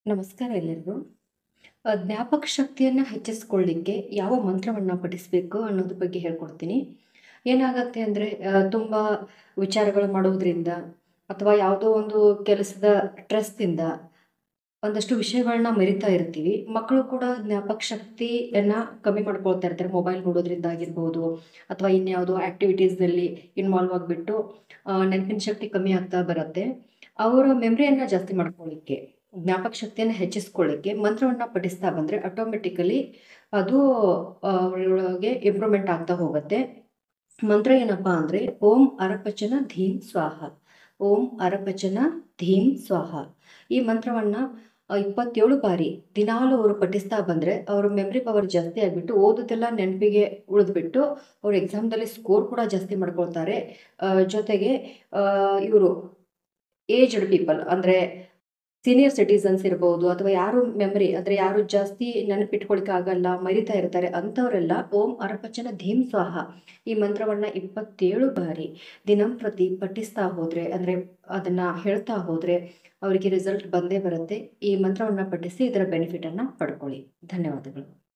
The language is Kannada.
ನಮಸ್ಕಾರ ಎಲ್ಲರಿಗೂ. ಜ್ಞಾಪಕ ಶಕ್ತಿಯನ್ನು ಹೆಚ್ಚಿಸ್ಕೊಳ್ಳಿಕ್ಕೆ ಯಾವ ಮಂತ್ರವನ್ನು ಪಠಿಸಬೇಕು ಅನ್ನೋದ್ರ ಬಗ್ಗೆ ಹೇಳ್ಕೊಡ್ತೀನಿ. ಏನಾಗತ್ತೆ ಅಂದರೆ ತುಂಬ ವಿಚಾರಗಳು ಮಾಡೋದ್ರಿಂದ ಅಥವಾ ಯಾವುದೋ ಒಂದು ಕೆಲಸದ ಸ್ಟ್ರೆಸ್ಸಿಂದ ಒಂದಷ್ಟು ವಿಷಯಗಳನ್ನ ಮರಿತಾ ಇರ್ತೀವಿ. ಮಕ್ಕಳು ಕೂಡ ಜ್ಞಾಪಕ ಶಕ್ತಿಯನ್ನು ಕಮ್ಮಿ ಮಾಡ್ಕೊಳ್ತಾ ಇರ್ತಾರೆ. ಮೊಬೈಲ್ ನೋಡೋದ್ರಿಂದ ಆಗಿರ್ಬೋದು ಅಥವಾ ಇನ್ಯಾವುದೋ ಆ್ಯಕ್ಟಿವಿಟೀಸ್‌ನಲ್ಲಿ ಇನ್ವಾಲ್ವ್ ಆಗಿಬಿಟ್ಟು ನೆನಪಿನ ಶಕ್ತಿ ಕಮ್ಮಿ ಆಗ್ತಾ ಬರುತ್ತೆ. ಅವರ ಮೆಮರಿಯನ್ನು ಜಾಸ್ತಿ ಮಾಡ್ಕೊಳ್ಳಿಕ್ಕೆ, ಜ್ಞಾಪಕ ಶಕ್ತಿಯನ್ನು ಹೆಚ್ಚಿಸ್ಕೊಳ್ಳಿಕ್ಕೆ ಮಂತ್ರವನ್ನು ಪಠಿಸ್ತಾ ಬಂದರೆ ಆಟೋಮೆಟಿಕಲಿ ಅದು ಅವರೊಳಗೆ ಇಂಪ್ರೂವ್ಮೆಂಟ್ ಆಗ್ತಾ ಹೋಗುತ್ತೆ. ಮಂತ್ರ ಏನಪ್ಪ ಅಂದರೆ ಓಂ ಅರಪಚನ ಧೀಂ ಸ್ವಾಹ, ಓಂ ಅರಪಚನ ಧೀಂ ಸ್ವಾಹ. ಈ ಮಂತ್ರವನ್ನು 27 ಬಾರಿ ದಿನಾಲೂ ಅವರು ಪಠಿಸ್ತಾ ಬಂದರೆ ಅವರ ಮೆಮರಿ ಪವರ್ ಜಾಸ್ತಿ ಆಗಿಬಿಟ್ಟು ಓದೋದೆಲ್ಲ ನೆನಪಿಗೆ ಉಳಿದ್ಬಿಟ್ಟು ಅವರು ಎಕ್ಸಾಮ್ದಲ್ಲಿ ಸ್ಕೋರ್ ಕೂಡ ಜಾಸ್ತಿ ಮಾಡ್ಕೊಳ್ತಾರೆ. ಜೊತೆಗೆ ಇವರು ಏಜ್ಡ್ ಪೀಪಲ್ ಅಂದರೆ ಸೀನಿಯರ್ ಸಿಟಿಸನ್ಸ್ ಇರ್ಬೋದು ಅಥವಾ ಯಾರು ಮೆಮರಿ ಅಂದರೆ ಯಾರು ಜಾಸ್ತಿ ನೆನಪಿಟ್ಕೊಳಿಕ್ಕೆ ಆಗಲ್ಲ, ಮರಿತಾ ಇರ್ತಾರೆ ಅಂಥವರೆಲ್ಲ ಓಂ ಅರಪಚನ ಧೀಂ ಸ್ವಾಹ ಈ ಮಂತ್ರವನ್ನು 27 ಬಾರಿ ದಿನಂಪ್ರತಿ ಪಠಿಸ್ತಾ ಹೋದರೆ, ಅಂದರೆ ಅದನ್ನು ಹೇಳ್ತಾ ಹೋದರೆ ಅವರಿಗೆ ರಿಸಲ್ಟ್ ಬಂದೇ ಬರುತ್ತೆ. ಈ ಮಂತ್ರವನ್ನು ಪಠಿಸಿ ಇದರ ಬೆನಿಫಿಟನ್ನು ಪಡ್ಕೊಳ್ಳಿ. ಧನ್ಯವಾದಗಳು.